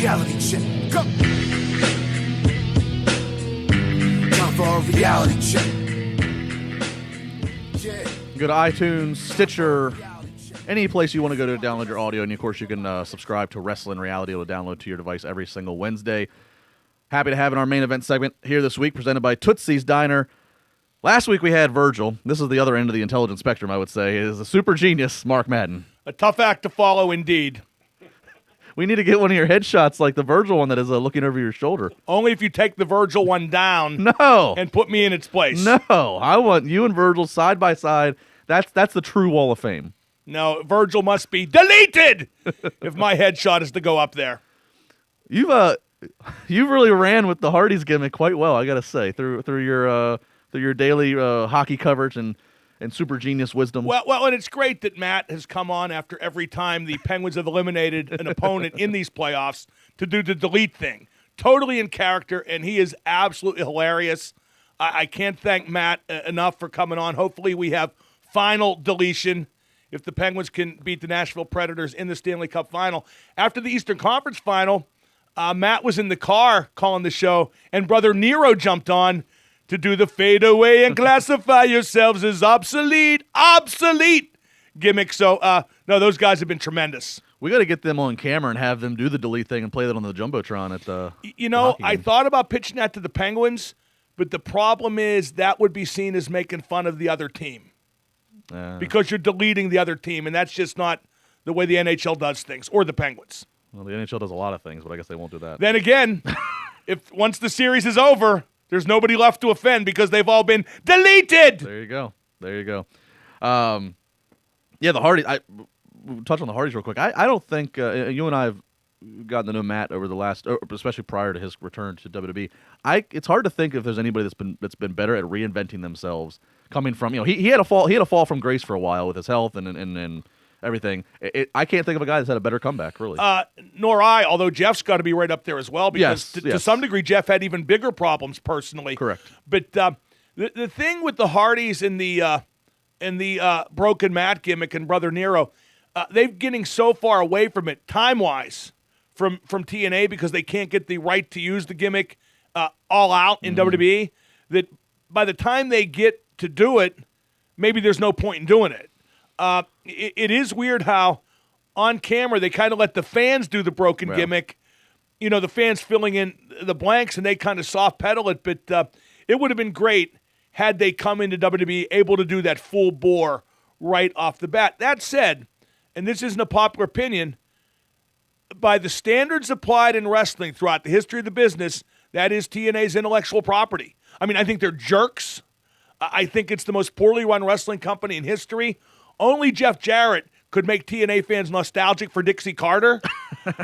reality check. Go. Time for a reality check. Yeah. Go to iTunes, Stitcher, any place you want to go to download your audio, and of course you can subscribe to Wrestling Reality. It'll download to your device every single Wednesday. Happy to have in our main event segment here this week, presented by Tootsie's Diner. Last week we had Virgil. This is the other end of the intelligence spectrum, I would say. Is a super genius, Mark Madden. A tough act to follow, indeed. We need to get one of your headshots like the Virgil one that is looking over your shoulder. Only if you take the Virgil one down No. and put me in its place. No. I want you and Virgil side by side. That's the true Wall of Fame. No, Virgil must be deleted if my headshot is to go up there. You really ran with the Hardys gimmick quite well, I gotta say, through your daily hockey coverage and super genius wisdom. Well, and it's great that Matt has come on after every time the Penguins have eliminated an opponent in these playoffs to do the delete thing. Totally in character, and he is absolutely hilarious. I can't thank Matt enough for coming on. Hopefully we have final deletion if the Penguins can beat the Nashville Predators in the Stanley Cup Final. After the Eastern Conference Final, Matt was in the car calling the show, and Brother Nero jumped on to do the fade away and classify yourselves as obsolete gimmick. So, no, those guys have been tremendous. We got to get them on camera and have them do the delete thing and play that on the Jumbotron at the I thought about pitching that to the Penguins, but the problem is that would be seen as making fun of the other team. Because you're deleting the other team, and that's just not the way the NHL does things, or the Penguins. Well, the NHL does a lot of things, but I guess they won't do that. Then again, if once the series is over, there's nobody left to offend because they've all been deleted. There you go. Yeah, the Hardys. We'll touch on the Hardys real quick. I don't think you and I have gotten to know Matt over the last, especially prior to his return to WWE. It's hard to think if there's anybody that's been better at reinventing themselves. Coming from, he had a fall from grace for a while with his health and everything. I can't think of a guy that's had a better comeback, really. Nor I, although Jeff's got to be right up there as well, because yes, to some degree Jeff had even bigger problems personally. Correct. But the thing with the Hardys and the broken Matt gimmick and Brother Nero, they're getting so far away from it time-wise from TNA because they can't get the right to use the gimmick all out in WWE, that by the time they get to do it, maybe there's no point in doing it. It is weird how on camera they kind of let the fans do the broken gimmick. The fans filling in the blanks, and they kind of soft pedal it. But it would have been great had they come into WWE able to do that full bore right off the bat. That said, and this isn't a popular opinion, by the standards applied in wrestling throughout the history of the business, that is TNA's intellectual property. I mean, I think they're jerks. I think it's the most poorly run wrestling company in history. Only Jeff Jarrett could make TNA fans nostalgic for Dixie Carter.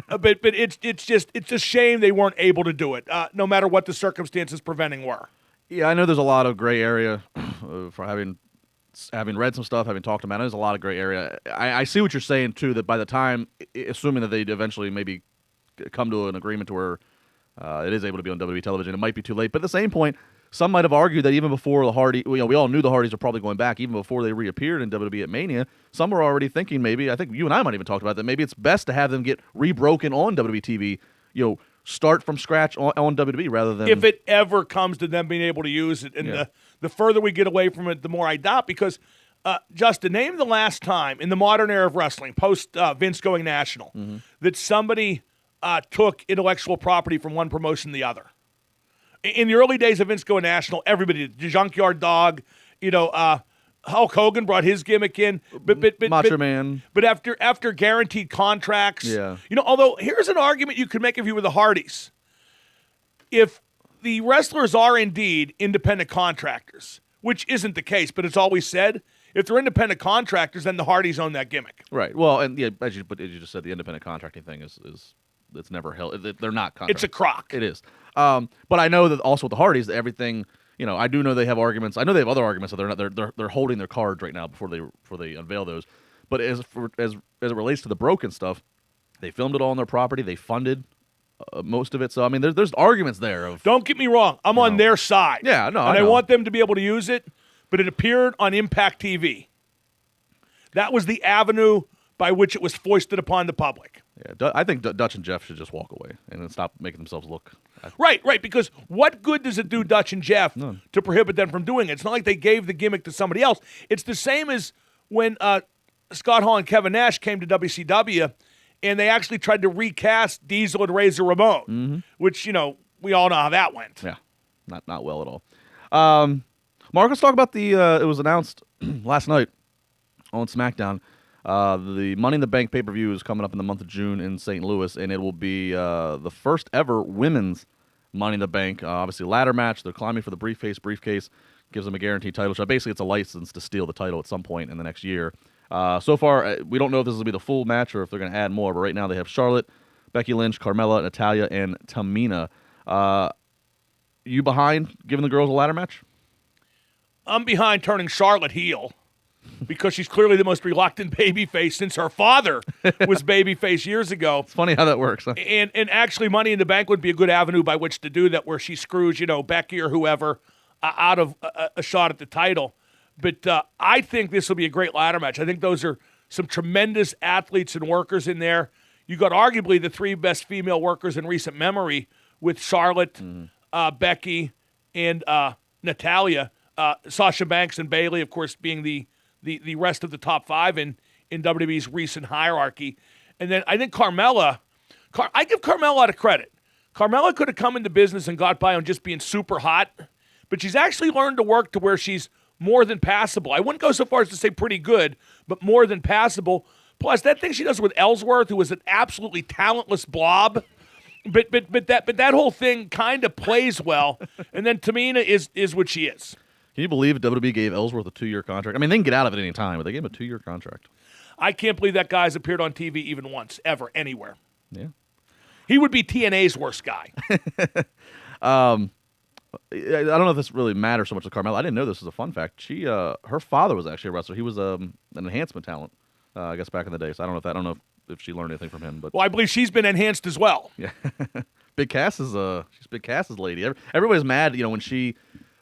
but it's a shame they weren't able to do it, no matter what the circumstances preventing were. Yeah, I know there's a lot of gray area for having read some stuff, having talked about it. There's a lot of gray area. I see what you're saying, too, that by the time, assuming that they'd eventually maybe come to an agreement to where it is able to be on WWE television, it might be too late. But at the same point, some might have argued that even before the Hardy, we all knew the Hardys were probably going back, even before they reappeared in WWE at Mania. Some were already thinking maybe, I think you and I might even talked about that, maybe it's best to have them get rebroken on WWE TV, start from scratch on WWE rather than... If it ever comes to them being able to use it. And the further we get away from it, the more I doubt, because, Justin, name the last time in the modern era of wrestling, post Vince going national, that somebody took intellectual property from one promotion to the other. In the early days of Vince going national, everybody did. The Junkyard Dog, Hulk Hogan brought his gimmick in. But Macho Man. But after guaranteed contracts, although here's an argument you could make if you were the Hardys. If the wrestlers are indeed independent contractors, which isn't the case, but it's always said, if they're independent contractors, then the Hardys own that gimmick. Right. Well, and as you just said, the independent contracting thing is it's never held. They're not contractors. It's a crock. It is. But I know that also with the Hardys, everything. I do know they have arguments. I know they have other arguments that they're not. They're holding their cards right now before they unveil those. But as it relates to the broken stuff, they filmed it all on their property. They funded most of it. So I mean, there's arguments there. Don't get me wrong. I'm on their side. Yeah, no, and I want them to be able to use it. But it appeared on Impact TV. That was the avenue by which it was foisted upon the public. Yeah, I think Dutch and Jeff should just walk away and then stop making themselves look. Right, because what good does it do Dutch and Jeff to prohibit them from doing it? It's not like they gave the gimmick to somebody else. It's the same as when Scott Hall and Kevin Nash came to WCW, and they actually tried to recast Diesel and Razor Ramon, which, we all know how that went. Yeah, not well at all. Mark, let's talk about it was announced last night on SmackDown. The Money in the Bank pay-per-view is coming up in the month of June in St. Louis, and it will be the first ever women's Money in the Bank. Obviously, ladder match. They're climbing for the briefcase. Briefcase gives them a guaranteed title shot. Basically, it's a license to steal the title at some point in the next year. So far, we don't know if this will be the full match or if they're going to add more, but right now they have Charlotte, Becky Lynch, Carmella, Natalya, and Tamina. You behind giving the girls a ladder match? I'm behind turning Charlotte heel because she's clearly the most reluctant babyface since her father was babyface years ago. It's funny how that works. Huh? And actually, Money in the Bank would be a good avenue by which to do that, where she screws, Becky or whoever out of a shot at the title. But I think this will be a great ladder match. I think those are some tremendous athletes and workers in there. You got arguably the three best female workers in recent memory with Charlotte, Becky, and Natalya. Sasha Banks and Bayley, of course, being the rest of the top five in WWE's recent hierarchy. And then I think Carmella, I give Carmella a lot of credit. Carmella could have come into business and got by on just being super hot, but she's actually learned to work to where she's more than passable. I wouldn't go so far as to say pretty good, but more than passable. Plus, that thing she does with Ellsworth, who was an absolutely talentless blob, but that whole thing kind of plays well. And then Tamina is what she is. Can you believe WWE gave Ellsworth a 2-year contract? I mean, they can get out of it any time, but they gave him a 2-year contract. I can't believe that guy's appeared on TV even once, ever, anywhere. Yeah. He would be TNA's worst guy. I don't know if this really matters so much to Carmella. I didn't know this was a fun fact. Her father was actually a wrestler. He was an enhancement talent, I guess, back in the day. So I don't know if she learned anything from him. But well, I believe she's been enhanced as well. Yeah, Big Cass is she's Big Cass's lady. Everybody's mad,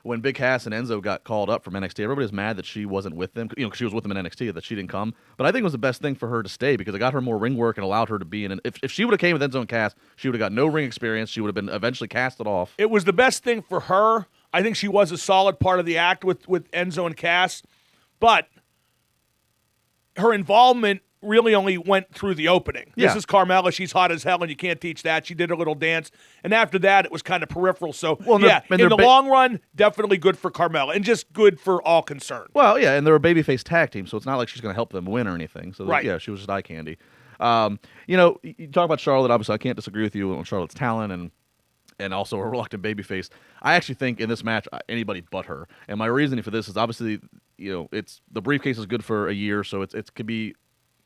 when Big Cass and Enzo got called up from NXT. Everybody's mad that she wasn't with them, because she was with them in NXT, that she didn't come. But I think it was the best thing for her to stay because it got her more ring work and allowed her to be in. If she would have came with Enzo and Cass, she would have got no ring experience. She would have been eventually casted off. It was the best thing for her. I think she was a solid part of the act with Enzo and Cass, but her involvement really only went through the opening. Yeah. This is Carmella. She's hot as hell, and you can't teach that. She did her little dance, and after that, it was kind of peripheral. So, in the long run, definitely good for Carmella, and just good for all concerned. Well, yeah, and they're a babyface tag team, so it's not like she's going to help them win or anything. So, right. Yeah, she was just eye candy. You talk about Charlotte. Obviously, I can't disagree with you on Charlotte's talent and also a reluctant babyface. I actually think in this match, anybody but her. And my reasoning for this is obviously, it's the briefcase is good for a year, so it could be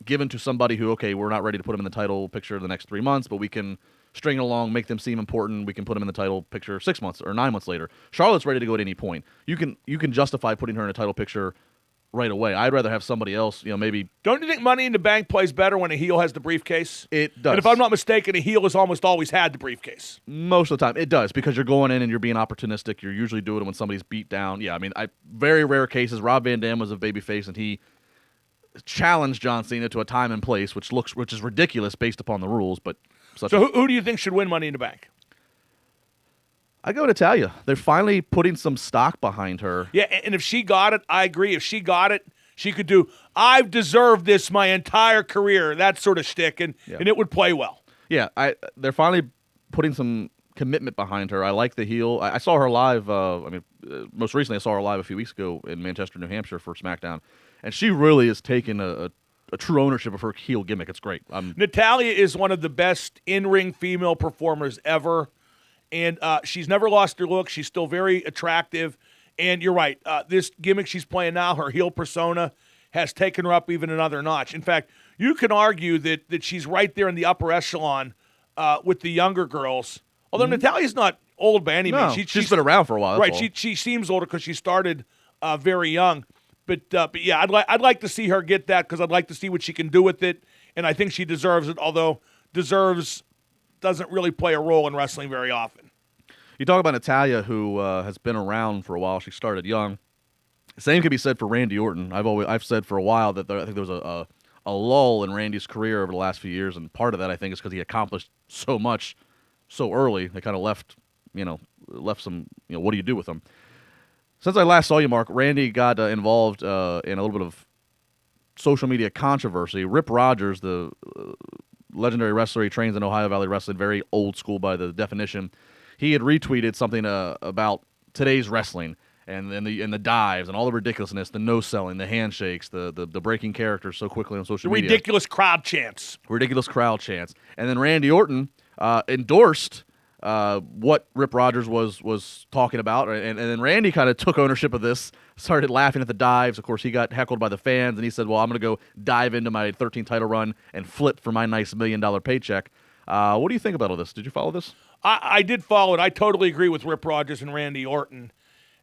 given to somebody who, okay, we're not ready to put them in the title picture the next 3 months, but we can string it along, make them seem important. We can put them in the title picture 6 months or 9 months later. Charlotte's ready to go at any point. You can justify putting her in a title picture right away. I'd rather have somebody else, maybe. Don't you think Money in the Bank plays better when a heel has the briefcase? It does. And if I'm not mistaken, a heel has almost always had the briefcase. Most of the time, it does, because you're going in and you're being opportunistic. You're usually doing it when somebody's beat down. Yeah, I mean, very rare cases. Rob Van Dam was a babyface, and he challenged John Cena to a time and place, which is ridiculous based upon the rules. But so who do you think should win Money in the Bank? I go to Natalya. They're finally putting some stock behind her. Yeah, and if she got it, I agree. If she got it, she could do, I've deserved this my entire career, that sort of shtick, and it would play well. Yeah, they're finally putting some commitment behind her. I like the heel. I saw her live, most recently I saw her live a few weeks ago in Manchester, New Hampshire for SmackDown, and she really is taking a true ownership of her heel gimmick. It's great. Natalya is one of the best in-ring female performers ever. And she's never lost her look. She's still very attractive. And you're right. This gimmick she's playing now, her heel persona, has taken her up even another notch. In fact, you can argue that she's right there in the upper echelon with the younger girls. Although Natalya's not old by any means. She's been around for a while. Right. She seems older because she started very young. But yeah, I'd like to see her get that because I'd like to see what she can do with it. And I think she deserves it, although deserves doesn't really play a role in wrestling very often. You talk about Natalya, who has been around for a while. She started young. Same can be said for Randy Orton. I've said for a while that I think there was a a lull in Randy's career over the last few years, and part of that I think is because he accomplished so much so early. They kind of left some. What do you do with them? Since I last saw you, Mark, Randy got involved in a little bit of social media controversy. Rip Rogers, the legendary wrestler, he trains in Ohio Valley Wrestling, very old school by the definition. He had retweeted something about today's wrestling and the dives and all the ridiculousness, the no-selling, the handshakes, the breaking characters so quickly on social media. Ridiculous crowd chants. Ridiculous crowd chants. And then Randy Orton endorsed what Rip Rogers was talking about, and then Randy kind of took ownership of this, started laughing at the dives. Of course, he got heckled by the fans, and he said, well, I'm going to go dive into my 13 title run and flip for my nice $1 million paycheck. What do you think about all this? Did you follow this? I did follow it. I totally agree with Rip Rogers and Randy Orton.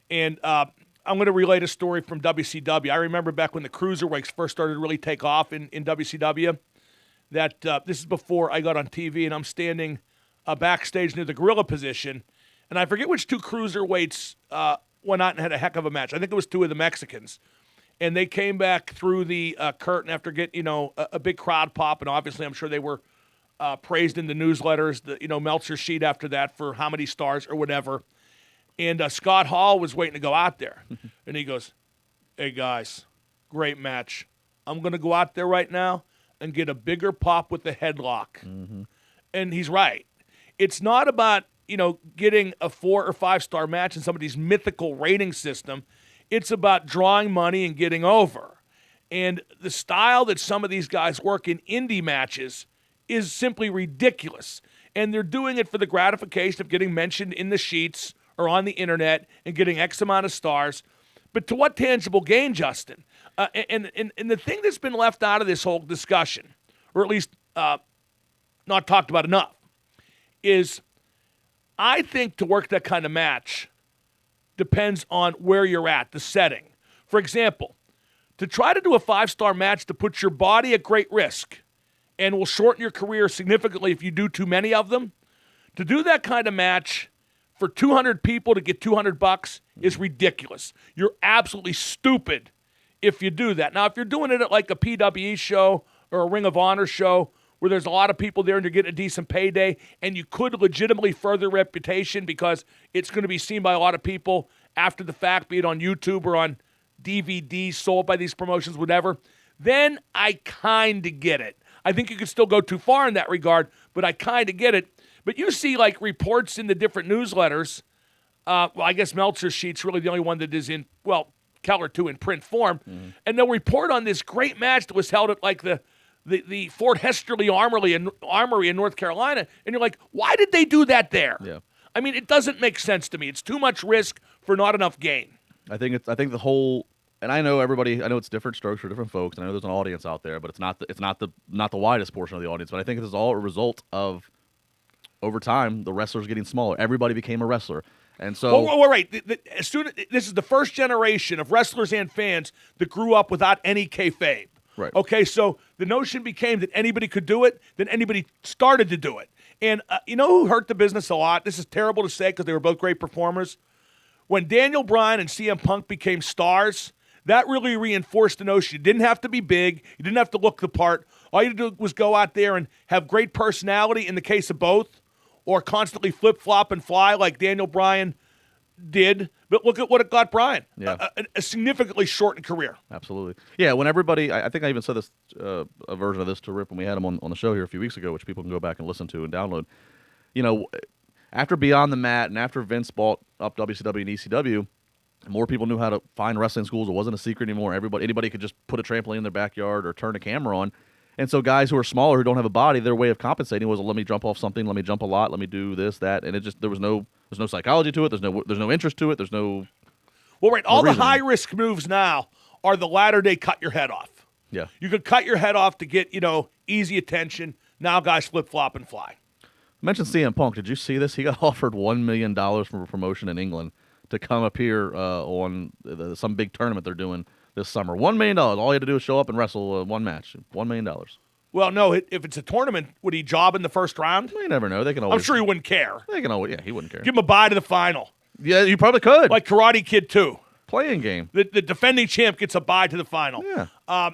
And I'm going to relate a story from WCW. I remember back when the Cruiserweights first started to really take off in WCW, that this is before I got on TV, and I'm standing backstage near the gorilla position, and I forget which two Cruiserweights went out and had a heck of a match. I think it was two of the Mexicans. And they came back through the curtain after getting, a big crowd pop, and obviously I'm sure they were praised in the newsletters, the Meltzer sheet after that for how many stars or whatever. And Scott Hall was waiting to go out there. And he goes, hey, guys, great match. I'm going to go out there right now and get a bigger pop with the headlock. Mm-hmm. And he's right. It's not about, getting a 4 or 5 star match in somebody's mythical rating system. It's about drawing money and getting over. And the style that some of these guys work in indie matches is simply ridiculous. And they're doing it for the gratification of getting mentioned in the sheets or on the internet and getting X amount of stars. But to what tangible gain, Justin? And the thing that's been left out of this whole discussion, or at least not talked about enough, is I think to work that kind of match depends on where you're at, the setting. For example, to try to do a 5-star match to put your body at great risk and will shorten your career significantly if you do too many of them, to do that kind of match for 200 people to get $200 is ridiculous. You're absolutely stupid if you do that. Now, if you're doing it at like a PWE show or a Ring of Honor show where there's a lot of people there and you're getting a decent payday and you could legitimately further reputation because it's going to be seen by a lot of people after the fact, be it on YouTube or on DVD sold by these promotions, whatever, then I kind of get it. I think you could still go too far in that regard, but I kind of get it. But you see, like, reports in the different newsletters. I guess Meltzer's sheet's really the only one that is in, Keller too, in print form. Mm-hmm. And they'll report on this great match that was held at, like, the Fort Hesterly Armory in North Carolina. And you're like, why did they do that there? Yeah. I mean, it doesn't make sense to me. It's too much risk for not enough gain. I think the whole, and I know it's different strokes for different folks, and I know there's an audience out there, but it's not the widest portion of the audience. But I think this is all a result of, over time, the wrestlers getting smaller. Everybody became a wrestler. And so... Well, right. This is the first generation of wrestlers and fans that grew up without any kayfabe. Right. Okay, so the notion became that anybody could do it, then anybody started to do it. And you know who hurt the business a lot? This is terrible to say because they were both great performers. When Daniel Bryan and CM Punk became stars, that really reinforced the notion. You didn't have to be big. You didn't have to look the part. All you had to do was go out there and have great personality in the case of both, or constantly flip-flop and fly like Daniel Bryan did. But look at what it got Bryan. Yeah. A significantly shortened career. Absolutely. Yeah, when everybody, I think I even said this, a version of this to Rip when we had him on the show here a few weeks ago, which people can go back and listen to and download. After Beyond the Mat and after Vince bought up WCW and ECW, more people knew how to find wrestling schools. It wasn't a secret anymore. Anybody could just put a trampoline in their backyard or turn a camera on. And so guys who are smaller, who don't have a body, their way of compensating was, let me jump off something, let me jump a lot, let me do this, that, and there was no psychology to it. There's no interest to it. There's no. Well, right. All the high risk moves now are the latter day cut your head off. Yeah. You could cut your head off to get easy attention. Now guys flip flop and fly. I mentioned CM Punk. Did you see this? He got offered $1 million from a promotion in England to come up here on some big tournament they're doing this summer. $1 million. All he had to do is show up and wrestle one match. $1 million. Well, no, if it's a tournament, would he job in the first round? Well, you never know. They can always. I'm sure he wouldn't care. They can always. Yeah, he wouldn't care. Give him a bye to the final. Yeah, you probably could. Like Karate Kid 2. Playing game. The defending champ gets a bye to the final. Yeah.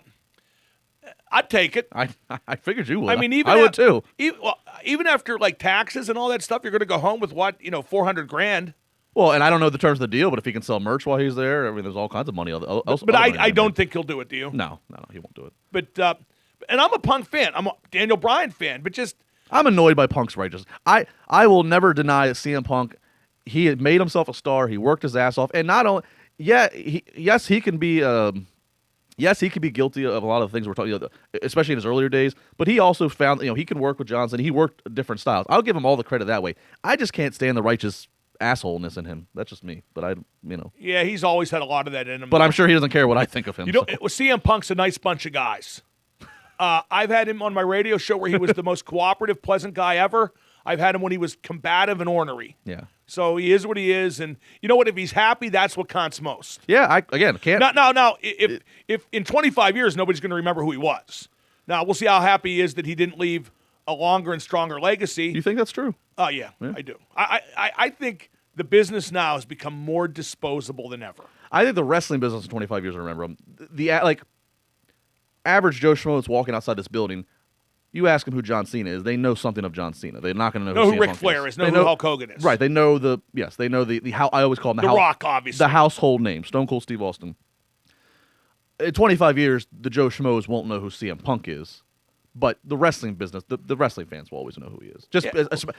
I'd take it. I figured you would. I mean, I would too. Even after like taxes and all that stuff, you're going to go home with what, $400,000. Well, and I don't know the terms of the deal, but if he can sell merch while he's there, I mean, there's all kinds of money. But I don't think he'll do it. Do you? No, he won't do it. But and I'm a Punk fan. I'm a Daniel Bryan fan. But just I'm annoyed by Punk's righteousness. I will never deny that CM Punk, he had made himself a star. He worked his ass off, and not only he can be. Yes, he could be guilty of a lot of things we're talking, especially in his earlier days. But he also found, he can work with Johnson. He worked different styles. I'll give him all the credit that way. I just can't stand the righteous assholeness in him. That's just me. But yeah, he's always had a lot of that in him. But I'm sure he doesn't care what I think of him. CM Punk's a nice bunch of guys. I've had him on my radio show where he was the most cooperative, pleasant guy ever. I've had him when he was combative and ornery. Yeah. So he is what he is, and you know what? If he's happy, that's what counts most. Yeah, I can't. Now, if in 25 years nobody's going to remember who he was. Now we'll see how happy he is that he didn't leave a longer and stronger legacy. You think that's true? Oh yeah, I do. I think the business now has become more disposable than ever. I think the wrestling business in 25 years, I remember him. The average Joe Schmo that's walking outside this building. You ask them who John Cena is, they know something of John Cena. They're not going to know who Ric Flair is. Know who Hulk Hogan is. Right. They know the how I always call him the Rock, obviously. The household name, Stone Cold Steve Austin. In 25 years, the Joe Schmoes won't know who CM Punk is, but the wrestling business, the wrestling fans will always know who he is.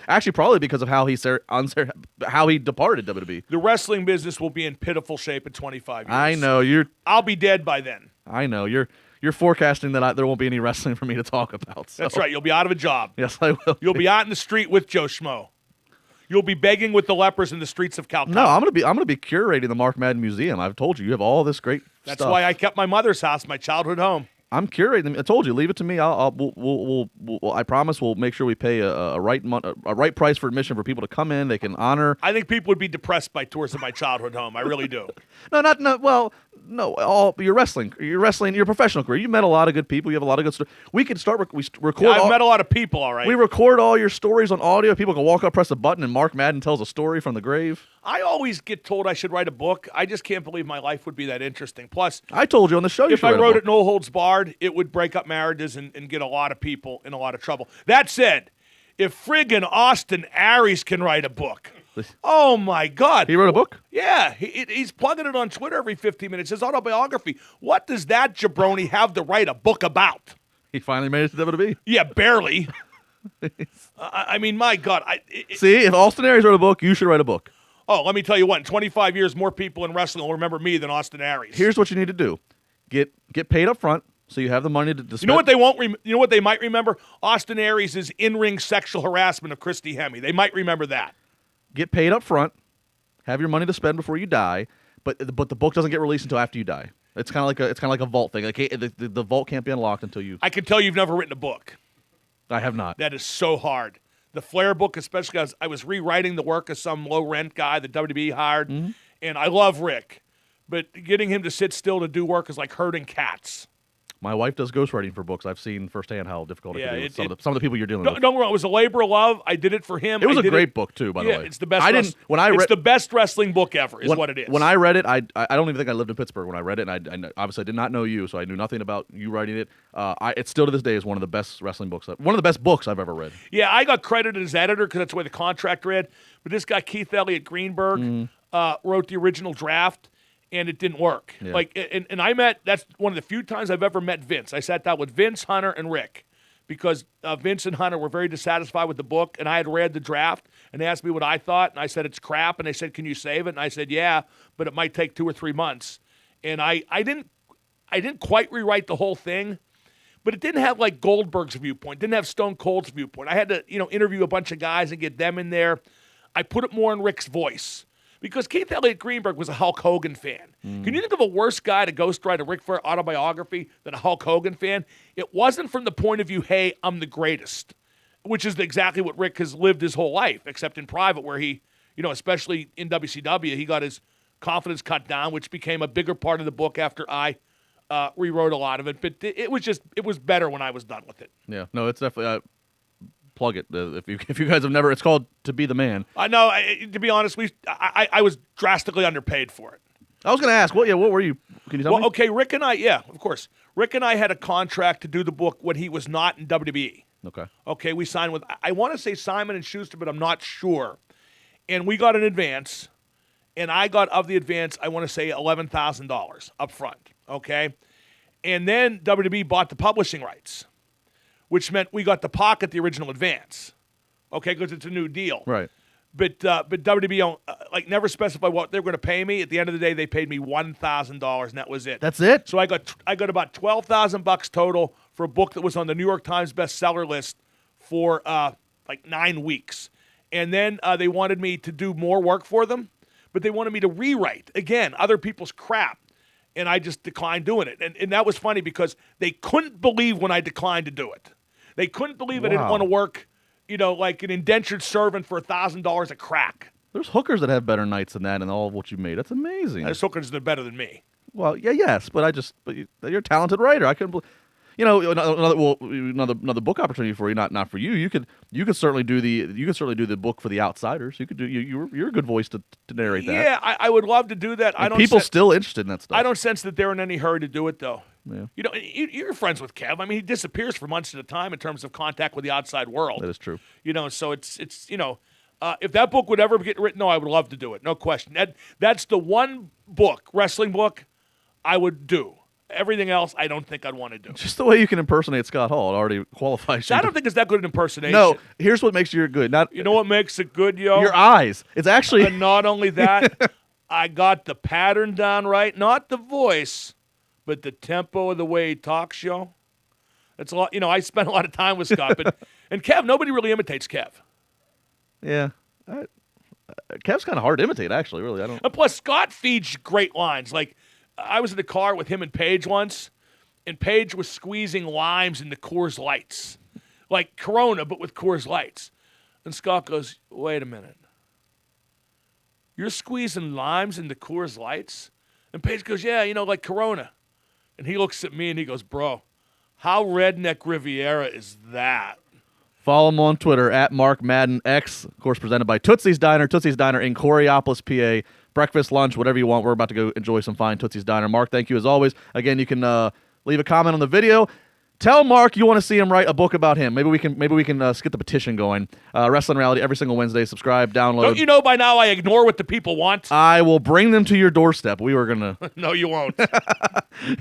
Actually, probably because of how he departed WWE. The wrestling business will be in pitiful shape in 25 years. I know I'll be dead by then. I know You're forecasting that there won't be any wrestling for me to talk about. So. That's right. You'll be out of a job. Yes, I will. You'll be out in the street with Joe Schmo. You'll be begging with the lepers in the streets of Calcutta. No, I'm gonna be curating the Mark Madden Museum. I've told you have all this great stuff. That's why I kept my mother's house, my childhood home. I'm curating them. I told you, leave it to me. I promise we'll make sure we pay a right price for admission for people to come in. They can honor. I think people would be depressed by tours of my childhood home. I really do. Your wrestling, your professional career. You met a lot of good people. You have a lot of good stuff. We can start. We record. I've met a lot of people. All right. We record all your stories on audio. People can walk up, press a button, and Mark Madden tells a story from the grave. I always get told I should write a book. I just can't believe my life would be that interesting. Plus, I told you on the show if I wrote it No Holds Barred, it would break up marriages and get a lot of people in a lot of trouble. That said, if friggin' Austin Aries can write a book, oh my God. He wrote a book? Yeah. He's plugging it on Twitter every 15 minutes. His autobiography. What does that jabroni have to write a book about? He finally made it to WWE. Yeah, barely. I mean, my God. See, if Austin Aries wrote a book, you should write a book. Oh, let me tell you what. In 25 years, more people in wrestling will remember me than Austin Aries. Here's what you need to do. Get paid up front so you have the money to spend. You know what they won't you know what they might remember? Austin Aries' in-ring sexual harassment of Christy Hemme. They might remember that. Get paid up front. Have your money to spend before you die, but the book doesn't get released until after you die. It's kind of like a vault thing. The vault can't be unlocked until you. I can tell you've never written a book. I have not. That is so hard. The Flair book, especially because I was rewriting the work of some low-rent guy that WWE hired, and I love Rick, but getting him to sit still to do work is like herding cats. My wife does ghostwriting for books. I've seen firsthand how difficult it can be with some of the people you're dealing with. Don't get me wrong. It was a labor of love. I did it for him. It was a great book too, by the way. It's the best. It's the best wrestling book ever. What it is. When I read it, I don't even think I lived in Pittsburgh when I read it, and I obviously I did not know you, so I knew nothing about you writing it. It still to this day is one of the best wrestling books. One of the best books I've ever read. Yeah, I got credited as editor because that's the way the contract read. But this guy Keith Elliott Greenberg wrote the original draft. And it didn't work. Yeah. That's one of the few times I've ever met Vince. I sat down with Vince, Hunter, and Rick because Vince and Hunter were very dissatisfied with the book, and I had read the draft, and they asked me what I thought, and I said, it's crap, and they said, can you save it? And I said, yeah, but it might take 2 or 3 months. And I didn't quite rewrite the whole thing, but it didn't have like Goldberg's viewpoint, didn't have Stone Cold's viewpoint. I had to, interview a bunch of guys and get them in there. I put it more in Rick's voice. Because Keith Elliott Greenberg was a Hulk Hogan fan. Can you think of a worse guy to ghostwrite a Ric Flair autobiography than a Hulk Hogan fan? It wasn't from the point of view, hey, I'm the greatest, which is exactly what Rick has lived his whole life, except in private where he, especially in WCW, he got his confidence cut down, which became a bigger part of the book after I rewrote a lot of it. But it was better when I was done with it. Yeah, no, it's definitely... plug it if you guys have never. It's called To Be the Man. I know. To be honest, I was drastically underpaid for it. I was going to ask, what were you? Can you tell me? Well, okay, Rick and I, of course. Rick and I had a contract to do the book when he was not in WWE. Okay. Okay, we signed with, I want to say Simon & Schuster, but I'm not sure. And we got an advance, and I got of the advance, I want to say $11,000 up front, okay? And then WWE bought the publishing rights, which meant we got to pocket the original advance, okay, because it's a new deal. Right. But WWE never specified what they were going to pay me. At the end of the day, they paid me $1,000, and that was it. That's it? So I got about $12,000 total for a book that was on the New York Times bestseller list for 9 weeks. And then they wanted me to do more work for them, but they wanted me to rewrite, again, other people's crap. And I just declined doing it. And that was funny because they couldn't believe when I declined to do it. They couldn't believe I didn't want to work, like an indentured servant for $1,000 a crack. There's hookers that have better nights than that and all of what you made. That's amazing. There's hookers that are better than me. Well, yes, but you're a talented writer. I couldn't believe. Another book opportunity for you, not for you. You could certainly do the book for the outsiders. You could do you're a good voice to narrate that. Yeah, I would love to do that. And people still interested in that stuff. I don't sense that they're in any hurry to do it though. Yeah. You're friends with Kev. I mean, he disappears for months at a time in terms of contact with the outside world. That is true. So it's if that book would ever get written, I would love to do it. No question. That's the one wrestling book, I would do. Everything else, I don't think I'd want to do. Just the way you can impersonate Scott Hall, it already qualifies you. I don't think it's that good an impersonation. No, here's what makes you good. You know what makes it good, yo? Your eyes. It's actually. And not only that, I got the pattern down right. Not the voice, but the tempo of the way he talks, yo. It's a lot. I spent a lot of time with Scott, and Kev. Nobody really imitates Kev. Yeah, Kev's kind of hard to imitate, actually. Really, I don't. And plus, Scott feeds great lines. Like, I was in the car with him and Paige once, and Paige was squeezing limes into Coors Lights. Like Corona, but with Coors Lights. And Scott goes, wait a minute. You're squeezing limes into Coors Lights? And Paige goes, yeah, like Corona. And he looks at me and he goes, bro, how redneck Riviera is that? Follow him on Twitter, @MarkMaddenX, of course, presented by Tootsie's Diner in Coraopolis, PA. Breakfast, lunch, whatever you want. We're about to go enjoy some fine Tootsie's Diner. Mark, thank you as always. Again, you can leave a comment on the video. Tell Mark you want to see him write a book about him. Maybe we can get the petition going. Wrestling Reality every single Wednesday. Subscribe, download. Don't you know by now I ignore what the people want? I will bring them to your doorstep. We were gonna. No, you won't.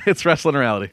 It's Wrestling Reality.